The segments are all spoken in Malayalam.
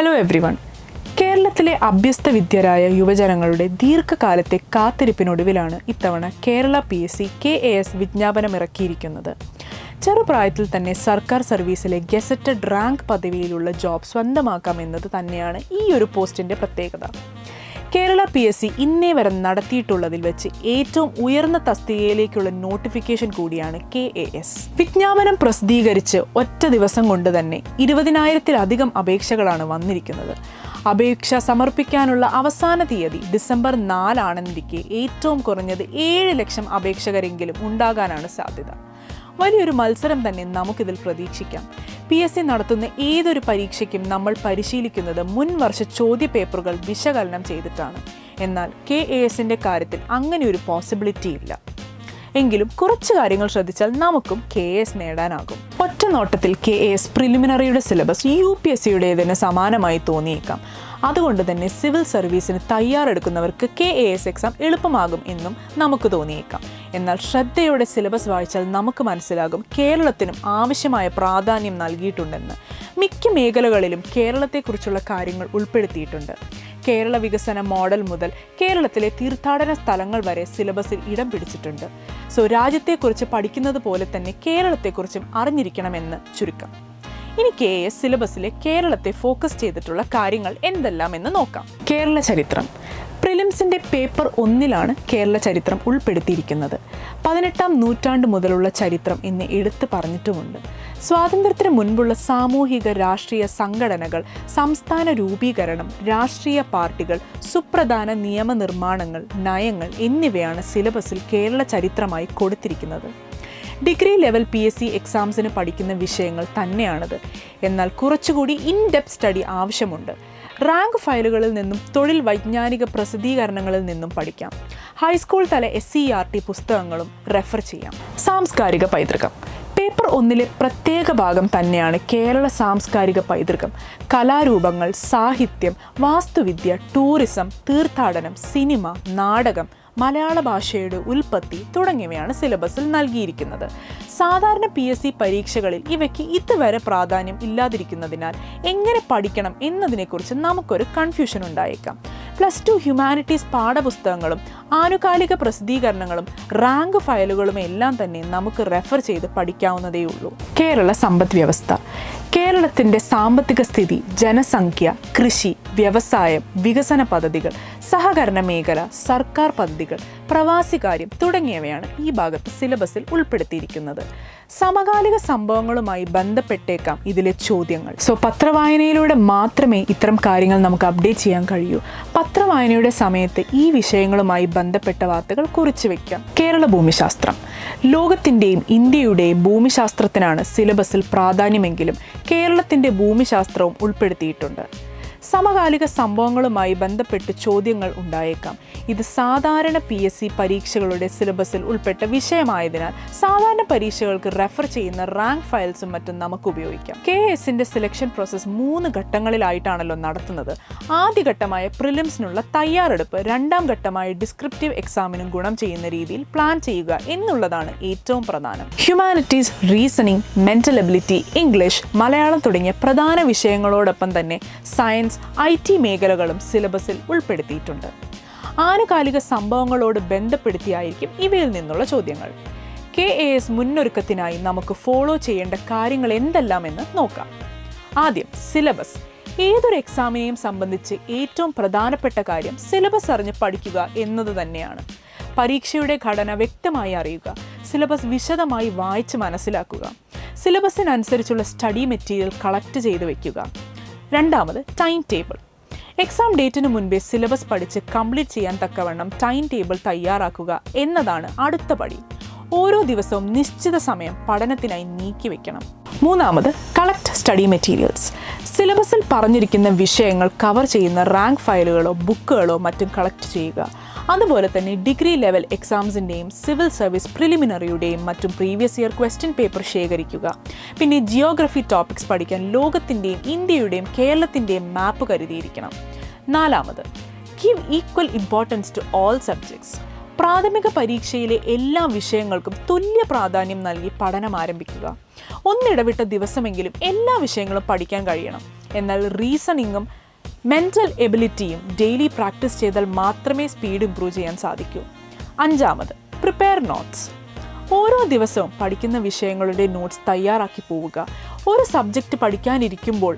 Hello everyone. കേരളത്തിലെ അഭ്യസ്ത വിദ്യരായ യുവജനങ്ങളുടെ ദീർഘകാലത്തെ കാത്തിരിപ്പിനൊടുവിലാണ് ഇത്തവണ കേരള PSC KAS വിജ്ഞാപനമിറക്കിയിരിക്കുന്നത്. ചെറുപ്രായത്തിൽ തന്നെ സർക്കാർ സർവീസിലെ ഗസറ്റഡ് റാങ്ക് പദവിയിലുള്ള ജോബ് സ്വന്തമാക്കാമെന്നത് തന്നെയാണ് ഈ ഒരു പോസ്റ്റിൻ്റെ പ്രത്യേകത. കേരള PSC ഇന്നേ വരെ നടത്തിയിട്ടുള്ളതിൽ വെച്ച് ഏറ്റവും ഉയർന്ന തസ്തികയിലേക്കുള്ള നോട്ടിഫിക്കേഷൻ കൂടിയാണ് KAS. വിജ്ഞാപനം പ്രസിദ്ധീകരിച്ച് ഒറ്റ ദിവസം കൊണ്ട് തന്നെ 20,000-ലധികം അപേക്ഷകളാണ് വന്നിരിക്കുന്നത്. അപേക്ഷ സമർപ്പിക്കാനുള്ള അവസാന തീയതി ഡിസംബർ 4 ആണെന്നിരിക്കെ ഏറ്റവും കുറഞ്ഞത് 7 ലക്ഷം അപേക്ഷകരെങ്കിലും ഉണ്ടാകാനാണ് സാധ്യത. വലിയൊരു മത്സരം തന്നെ നമുക്കിതിൽ പ്രതീക്ഷിക്കാം. PSC നടത്തുന്ന ഏതൊരു പരീക്ഷയ്ക്കും നമ്മൾ പരിശീലിക്കുന്നത് മുൻവർഷ ചോദ്യപേപ്പറുകൾ വിശകലനം ചെയ്തിട്ടാണ്. എന്നാൽ KASന്റെ കാര്യത്തിൽ അങ്ങനെ ഒരു പോസിബിലിറ്റി ഇല്ല. എങ്കിലും കുറച്ച് കാര്യങ്ങൾ ശ്രദ്ധിച്ചാൽ നമുക്കും KAS നേടാനാകും. ഒറ്റ നോട്ടത്തിൽ KAS പ്രിലിമിനറിയുടെ സിലബസ് UPSCയുടേതിന് സമാനമായി തോന്നിയേക്കാം. അതുകൊണ്ട് തന്നെ സിവിൽ സർവീസിന് തയ്യാറെടുക്കുന്നവർക്ക് KAS എക്സാം എളുപ്പമാകും എന്നും നമുക്ക് തോന്നിയേക്കാം. എന്നാൽ ശ്രദ്ധയോടെ സിലബസ് വായിച്ചാൽ നമുക്ക് മനസ്സിലാകും കേരളത്തിനും ആവശ്യമായ പ്രാധാന്യം നൽകിയിട്ടുണ്ടെന്ന്. മിക്ക മേഖലകളിലും കേരളത്തെക്കുറിച്ചുള്ള കാര്യങ്ങൾ ഉൾപ്പെടുത്തിയിട്ടുണ്ട്. കേരള വികസന മോഡൽ മുതൽ കേരളത്തിലെ തീർത്ഥാടന സ്ഥലങ്ങൾ വരെ സിലബസിൽ ഇടം പിടിച്ചിട്ടുണ്ട്. രാജ്യത്തെക്കുറിച്ച് പഠിക്കുന്നത് പോലെ തന്നെ കേരളത്തെക്കുറിച്ചും അറിഞ്ഞിരിക്കണമെന്ന് ചുരുക്കം. ഇനി KAS സിലബസിലെ കേരളത്തെ ഫോക്കസ് ചെയ്തിട്ടുള്ള കാര്യങ്ങൾ എന്തെല്ലാം എന്ന് നോക്കാം. കേരള ചരിത്രം. പ്രിലിംസിൻ്റെ പേപ്പർ 1 കേരള ചരിത്രം ഉൾപ്പെടുത്തിയിരിക്കുന്നത്. 18-ാം നൂറ്റാണ്ട് മുതലുള്ള ചരിത്രം എന്ന് എടുത്തു പറഞ്ഞിട്ടുമുണ്ട്. സ്വാതന്ത്ര്യത്തിന് മുൻപുള്ള സാമൂഹിക രാഷ്ട്രീയ സംഘടനകൾ, സംസ്ഥാന രൂപീകരണം, രാഷ്ട്രീയ പാർട്ടികൾ, സുപ്രധാന നിയമനിർമ്മാണങ്ങൾ, നയങ്ങൾ എന്നിവയാണ് സിലബസിൽ കേരള ചരിത്രമായി കൊടുത്തിരിക്കുന്നത്. ഡിഗ്രി ലെവൽ PSC എക്സാംസിന് പഠിക്കുന്ന വിഷയങ്ങൾ തന്നെയാണത്. എന്നാൽ കുറച്ചുകൂടി ഇൻഡെപ്ത് സ്റ്റഡി ആവശ്യമുണ്ട്. റാങ്ക് ഫയലുകളിൽ നിന്നും തൊഴിൽ വൈജ്ഞാനിക പ്രസിദ്ധീകരണങ്ങളിൽ നിന്നും പഠിക്കാം. ഹൈസ്കൂൾ തല SCERT പുസ്തകങ്ങളും റെഫർ ചെയ്യാം. സാംസ്കാരിക പൈതൃകം. പേപ്പർ 1 പ്രത്യേക ഭാഗം തന്നെയാണ് കേരള സാംസ്കാരിക പൈതൃകം. കലാരൂപങ്ങൾ, സാഹിത്യം, വാസ്തുവിദ്യ, ടൂറിസം, തീർത്ഥാടനം, സിനിമ, നാടകം, മലയാള ഭാഷയുടെ ഉൽപ്പത്തി തുടങ്ങിയവയാണ് സിലബസിൽ നൽകിയിരിക്കുന്നത്. സാധാരണ PSC പരീക്ഷകളിൽ ഇവയ്ക്ക് ഇതുവരെ പ്രാധാന്യം ഇല്ലാതിരിക്കുന്നതിനാൽ എങ്ങനെ പഠിക്കണം എന്നതിനെക്കുറിച്ച് നമുക്കൊരു കൺഫ്യൂഷൻ ഉണ്ടായേക്കാം. +2 ഹ്യൂമാനിറ്റീസ് പാഠപുസ്തകങ്ങളും ആനുകാലിക പ്രസിദ്ധീകരണങ്ങളും റാങ്ക് ഫയലുകളും എല്ലാം തന്നെ നമുക്ക് റെഫർ ചെയ്ത് പഠിക്കാവുന്നതേയുള്ളൂ. കേരള സമ്പദ് വ്യവസ്ഥ. കേരളത്തിൻ്റെ സാമ്പത്തിക സ്ഥിതി, ജനസംഖ്യ, കൃഷി, വ്യവസായം, വികസന പദ്ധതികൾ, സഹകരണ മേഖല, സർക്കാർ പദ്ധതികൾ, പ്രവാസികാര്യം തുടങ്ങിയവയാണ് ഈ ഭാഗത്ത് സിലബസിൽ ഉൾപ്പെടുത്തിയിരിക്കുന്നത്. സമകാലിക സംഭവങ്ങളുമായി ബന്ധപ്പെട്ടേക്കാം ഇതിലെ ചോദ്യങ്ങൾ. പത്രവായനയിലൂടെ മാത്രമേ ഇത്തരം കാര്യങ്ങൾ നമുക്ക് അപ്ഡേറ്റ് ചെയ്യാൻ കഴിയൂ. പത്രവായനയുടെ സമയത്ത് ഈ വിഷയങ്ങളുമായി ബന്ധപ്പെട്ട വാർത്തകൾ കുറിച്ചു വയ്ക്കാം. കേരള ഭൂമിശാസ്ത്രം. ലോകത്തിൻ്റെയും ഇന്ത്യയുടെയും ഭൂമിശാസ്ത്രത്തിനാണ് സിലബസിൽ പ്രാധാന്യമെങ്കിലും കേരളത്തിൻ്റെ ഭൂമിശാസ്ത്രവും ഉൾപ്പെടുത്തിയിട്ടുണ്ട്. സമകാലിക സംഭവങ്ങളുമായി ബന്ധപ്പെട്ട് ചോദ്യങ്ങൾ ഉണ്ടായേക്കാം. ഇത് സാധാരണ PSC പരീക്ഷകളുടെ സിലബസിൽ ഉൾപ്പെട്ട വിഷയമായതിനാൽ സാധാരണ പരീക്ഷകൾക്ക് റെഫർ ചെയ്യുന്ന റാങ്ക് ഫയൽസും മറ്റും നമുക്ക് ഉപയോഗിക്കാം. KASന്റെ സെലക്ഷൻ പ്രോസസ്സ് 3 ഘട്ടങ്ങളിലായിട്ടാണല്ലോ നടത്തുന്നത്. ആദ്യ ഘട്ടമായ പ്രിലിംസിനുള്ള തയ്യാറെടുപ്പ്, 2ാം ഘട്ടമായ ഡിസ്ക്രിപ്റ്റീവ് എക്സാമിനും ഗുണം ചെയ്യുന്ന രീതിയിൽ പ്ലാൻ ചെയ്യുക എന്നുള്ളതാണ് ഏറ്റവും പ്രധാനം. Humanities, reasoning, mental ability, English, Malayalam തുടങ്ങിയ പ്രധാന വിഷയങ്ങളോടൊപ്പം തന്നെ സയൻസ്, IT മേഖലകളും സിലബസിൽ ഉൾപ്പെടുത്തിയിട്ടുണ്ട്. ആനുകാലിക സംഭവങ്ങളോട് ബന്ധപ്പെടുത്തിയായിരിക്കും ഇവയിൽ നിന്നുള്ള ചോദ്യങ്ങൾ. KAS മുന്നൊരുക്കത്തിനായി നമുക്ക് ഫോളോ ചെയ്യേണ്ട കാര്യങ്ങൾ എന്തെല്ലാമെന്ന് നോക്കാം. ആദ്യം സിലബസ്. ഏതൊരു എക്സാമിനെയും സംബന്ധിച്ച് ഏറ്റവും പ്രധാനപ്പെട്ട കാര്യം സിലബസ് അറിഞ്ഞ് പഠിക്കുക എന്നത് തന്നെയാണ്. പരീക്ഷയുടെ ഘടന വ്യക്തമായി അറിയുക, സിലബസ് വിശദമായി വായിച്ച് മനസ്സിലാക്കുക, സിലബസിനനുസരിച്ചുള്ള സ്റ്റഡി മെറ്റീരിയൽ കളക്ട് ചെയ്ത് വയ്ക്കുക. 2ാമത് ടൈം ടേബിൾ. എക്സാം ഡേറ്റിന് മുൻപേ സിലബസ് പഠിച്ച് കംപ്ലീറ്റ് ചെയ്യാൻ തക്കവണ്ണം ടൈം ടേബിൾ തയ്യാറാക്കുക എന്നതാണ് അടുത്ത പടി. ഓരോ ദിവസവും നിശ്ചിത സമയം പഠനത്തിനായി നീക്കി വയ്ക്കണം. 3ാമത് കളക്ട് സ്റ്റഡി മെറ്റീരിയൽസ്. സിലബസിൽ പറഞ്ഞിരിക്കുന്ന വിഷയങ്ങൾ കവർ ചെയ്യുന്ന റാങ്ക് ഫയലുകളോ ബുക്കുകളോ മറ്റും കളക്ട് ചെയ്യുക. അതുപോലെ തന്നെ ഡിഗ്രി ലെവൽ എക്സാംസിൻ്റെയും സിവിൽ സർവീസ് പ്രിലിമിനറിയുടെയും മറ്റും പ്രീവിയസ് ഇയർ ക്വസ്റ്റ്യൻ പേപ്പർ ശേഖരിക്കുക. പിന്നെ ജിയോഗ്രഫി ടോപ്പിക്സ് പഠിക്കാൻ ലോകത്തിൻ്റെയും ഇന്ത്യയുടെയും കേരളത്തിൻ്റെയും മാപ്പ് കരുതിയിരിക്കണം. 4ാമത് give equal importance to all subjects. പ്രാഥമിക പരീക്ഷയിലെ എല്ലാ വിഷയങ്ങൾക്കും തുല്യ പ്രാധാന്യം നൽകി പഠനം ആരംഭിക്കുക. ഒന്നിടവിട്ട ദിവസമെങ്കിലും എല്ലാ വിഷയങ്ങളും പഠിക്കാൻ കഴിയണം. എന്നാൽ റീസണിങ്ങും മെൻ്റൽ എബിലിറ്റിയും ഡെയിലി പ്രാക്ടീസ് ചെയ്താൽ മാത്രമേ സ്പീഡ് ഇംപ്രൂവ് ചെയ്യാൻ സാധിക്കൂ. 5, പ്രിപ്പയർ നോട്ട്സ്. ഓരോ ദിവസവും പഠിക്കുന്ന വിഷയങ്ങളുടെ നോട്ട്സ് തയ്യാറാക്കി പോവുക. ഒരു സബ്ജക്റ്റ് പഠിക്കാനിരിക്കുമ്പോൾ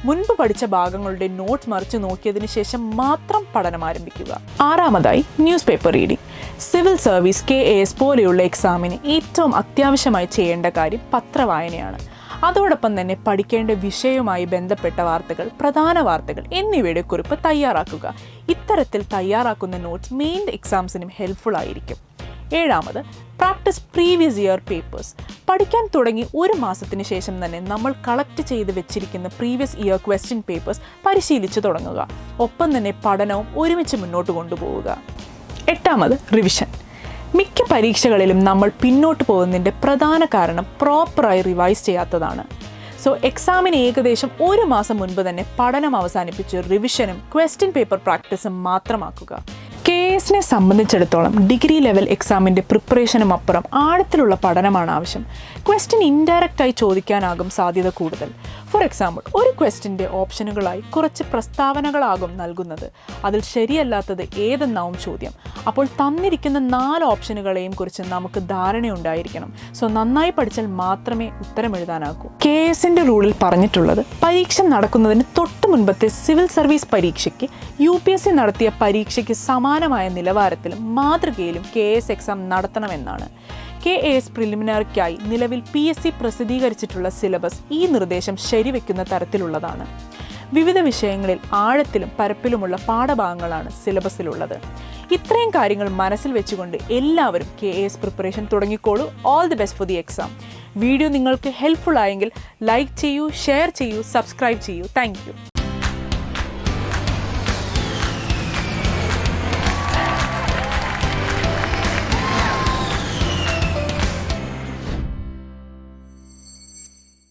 മുൻപ് പഠിച്ച ഭാഗങ്ങളുടെ നോട്ട്സ് മറിച്ച് നോക്കിയതിന് ശേഷം മാത്രം പഠനം ആരംഭിക്കുക. 6, news paper reading. Civil service, KAS പോലെയുള്ള എക്സാമിന് ഏറ്റവും അത്യാവശ്യമായി ചെയ്യേണ്ട കാര്യം പത്രവായനയാണ്. അതോടൊപ്പം തന്നെ പഠിക്കേണ്ട വിഷയവുമായി ബന്ധപ്പെട്ട വാർത്തകൾ, പ്രധാന വാർത്തകൾ എന്നിവയുടെ കുറിപ്പ് തയ്യാറാക്കുക. ഇത്തരത്തിൽ തയ്യാറാക്കുന്ന നോട്ട്സ് മെയിൻ എക്സാംസിനും ഹെൽപ്ഫുൾ ആയിരിക്കും. 7, പ്രാക്ടീസ് പ്രീവിയസ് ഇയർ പേപ്പേഴ്സ്. പഠിക്കാൻ തുടങ്ങി 1 മാസത്തിന് ശേഷം തന്നെ നമ്മൾ കളക്ട് ചെയ്ത് വെച്ചിരിക്കുന്ന പ്രീവിയസ് ഇയർ ക്വസ്റ്റ്യൻ പേപ്പേഴ്സ് പരിശീലിച്ച് തുടങ്ങുക. ഒപ്പം തന്നെ പഠനവും ഒരുമിച്ച് മുന്നോട്ട് കൊണ്ടുപോവുക. 8, റിവിഷൻ. മിക്ക പരീക്ഷകളിലും നമ്മൾ പിന്നോട്ട് പോകുന്നതിൻ്റെ പ്രധാന കാരണം പ്രോപ്പറായി റിവൈസ് ചെയ്യാത്തതാണ്. എക്സാമിന് ഏകദേശം 1 മാസം മുൻപ് തന്നെ പഠനം അവസാനിപ്പിച്ച് റിവിഷനും ക്വസ്റ്റ്യൻ പേപ്പർ പ്രാക്ടീസും മാത്രമാക്കുക. KASനെ സംബന്ധിച്ചിടത്തോളം ഡിഗ്രി ലെവൽ എക്സാമിൻ്റെ പ്രിപ്പറേഷനും അപ്പുറം ആഴത്തിലുള്ള പഠനമാണ് ആവശ്യം. ക്വസ്റ്റ്യൻ ഇൻഡയറക്റ്റായി ചോദിക്കാനാകും സാധ്യത കൂടുതൽ. ഫോർ എക്സാമ്പിൾ, ഒരു ക്വസ്റ്റ്യൻ്റെ ഓപ്ഷനുകളായി കുറച്ച് പ്രസ്താവനകളാകും നൽകുന്നത്. അതിൽ ശരിയല്ലാത്തത് ഏതെന്നാവും ചോദ്യം. അപ്പോൾ തന്നിരിക്കുന്ന 4 ഓപ്ഷനുകളെയും കുറിച്ച് നമുക്ക് ധാരണയുണ്ടായിരിക്കണം. നന്നായി പഠിച്ചാൽ മാത്രമേ ഉത്തരം എഴുതാനാകൂ. KASൻ്റെ റൂളിൽ പറഞ്ഞിട്ടുള്ളത്, പരീക്ഷ നടക്കുന്നതിന് തൊട്ട് മുൻപത്തെ സിവിൽ സർവീസ് പരീക്ഷയ്ക്ക് UPSC നടത്തിയ പരീക്ഷയ്ക്ക് സമാനമായ നിലവാരത്തിലും മാതൃകയിലും KAS എക്സാം നടത്തണമെന്നാണ്. KAS പ്രിലിമിനറിക്കായി നിലവിൽ PSC പ്രസിദ്ധീകരിച്ചിട്ടുള്ള സിലബസ് ഈ നിർദ്ദേശം ശരിവെക്കുന്ന തരത്തിലുള്ളതാണ്. വിവിധ വിഷയങ്ങളിൽ ആഴത്തിലും പരപ്പിലുമുള്ള പാഠഭാഗങ്ങളാണ് സിലബസിലുള്ളത്. ഇത്രയും കാര്യങ്ങൾ മനസ്സിൽ വെച്ചുകൊണ്ട് എല്ലാവരും KAS പ്രിപ്പറേഷൻ തുടങ്ങിക്കോളൂ. All the best for the exam. Video നിങ്ങൾക്ക് ഹെൽപ്ഫുൾ ആയെങ്കിൽ ലൈക്ക് ചെയ്യൂ, ഷെയർ ചെയ്യൂ, സബ്സ്ക്രൈബ് ചെയ്യൂ. Thank U.